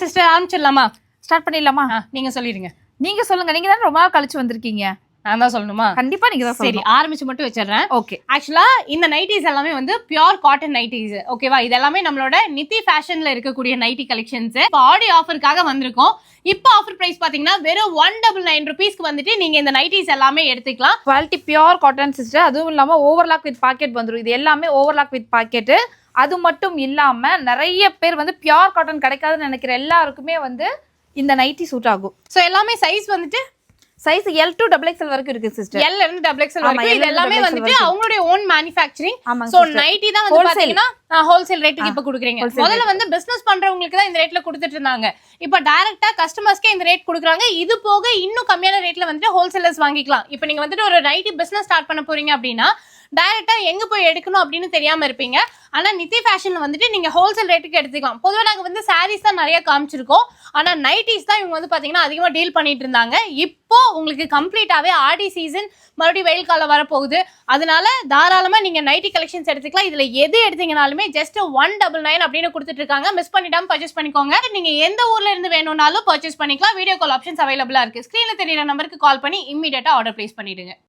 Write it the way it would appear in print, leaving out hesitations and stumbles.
Sister ஆரம்பிச்சிடலாமா? Start பண்ணிடலாமா? நீங்க சொல்லிடுங்க. நீங்க சொல்லுங்க. நீங்க தான் ரொம்ப நாள் கழிச்சு வந்திருக்கீங்க. நான் தான் சொல்லணுமா? கண்டிப்பா நீங்க தான் சரி, சொல்லணும். ஆரம்பிச்சு மட்டும் வச்சிடுறேன். ஓகே. ஆக்சுவலா இந்த நைட்டிஸ் எல்லாமே வந்து பியூர் காட்டன் நைட்டிஸ். ஓகேவா? இது எல்லாமே நம்மளோட நித்தி ஃபேஷன்ல இருக்கக்கூடிய நைட்டி கலெக்ஷன்ஸ். இப்போ ஆடி ஆஃபருக்காக வந்திருக்கோம். இப்போ ஆஃபர் பிரைஸ் பாத்தீங்கன்னா வெறும் 199 rupeesக்கு வந்துட்டு நீங்க இந்த நைட்டிஸ் எல்லாமே எடுத்துக்கலாம். Quality pure cotton sister. அதுவும் இல்லாம ஓவர்லாக் வித் பாக்கெட் வந்துரும். இது எல்லாமே ஓவர்லாக் வித் பாக்கெட். அது மட்டும் இல்லாம நிறைய பேர் வந்து பியூர் காட்டன் கிடைக்காதுன்னு நினைக்கிற எல்லாருக்குமே வந்து இந்த நைட்டி சூட் ஆகும். சோ எல்லாமே சைஸ் வந்துட்டு சைஸ் L to XXL வரைக்கும் இருக்கு சிஸ்டர். L இருந்து XXL வரைக்கும். இது எல்லாமே வந்துட்டு அவங்களுடைய ஓன் மேனுஃபேக்சரிங். சோ நைட்டி தான் வந்து பாத்தீங்கன்னா ஹோல்சேல் ரேட்டுக்கு இப்ப குடுக்குறீங்க. முதல்ல வந்து பிசினஸ் பண்றவங்களுக்கு தான் இந்த ரேட்ல கொடுத்துட்டு இருந்தாங்க. இப்ப டைரக்டா கஸ்டமர்ஸ்க்கே இந்த ரேட் கொடுக்குறாங்க. இது போக இன்னும் கம்மியான ரேட்ல வந்துட்டு ஹோல்சேலர்ஸ் வாங்கிக்கலாம். இப்ப நீங்க வந்துட்டு ஒரு நைட்டி பிசினஸ் ஸ்டார்ட் பண்ண போறீங்க அப்படின்னா டைரக்டா எங்க போய் எடுக்கணும் அப்படின்னு தெரியாம இருப்பீங்க. ஆனா நித்தி ஃபேஷன்ல வந்துட்டு நீங்க ஹோல்சேல் ரேட்டுக்கு எடுத்துக்கலாம். பொதுவா நாங்க வந்து சாரீஸ் தான் நிறைய காமிச்சிருக்கோம். ஆனா நைட்டிஸ் தான் இவங்க வந்து பாத்தீங்கன்னா அதிகமா டீல் பண்ணிட்டு இருந்தாங்க. இப்போ உங்களுக்கு கம்ப்ளீட்டாவே ஆடி சீசன், மறுபடியும் வெயில் காலம் வரப்போகுது. அதனால தாராளமா நீங்க நைட்டி கலெக்ஷன்ஸ் எடுத்துக்கலாம். இதுல எது எடுத்தீங்கனாலுமே ஜஸ்ட் 199 அப்படின்னு கொடுத்துட்டு இருக்காங்க. மிஸ் பண்ணிடாம பர்ச்சேஸ் பண்ணிக்கோங்க. நீங்க எந்த ஊர்ல இருந்து வேணும்னாலும் பர்ச்சேஸ் பண்ணிக்கலாம். வீடியோ கால் ஆப்ஷன்ஸ் அவைலபிளா இருக்கு. ஸ்கிரீன்ல தெரியுற நம்பருக்கு கால் பண்ணி இம்மீடியட்டா ஆர்டர் பிளேஸ் பண்ணிடுங்க.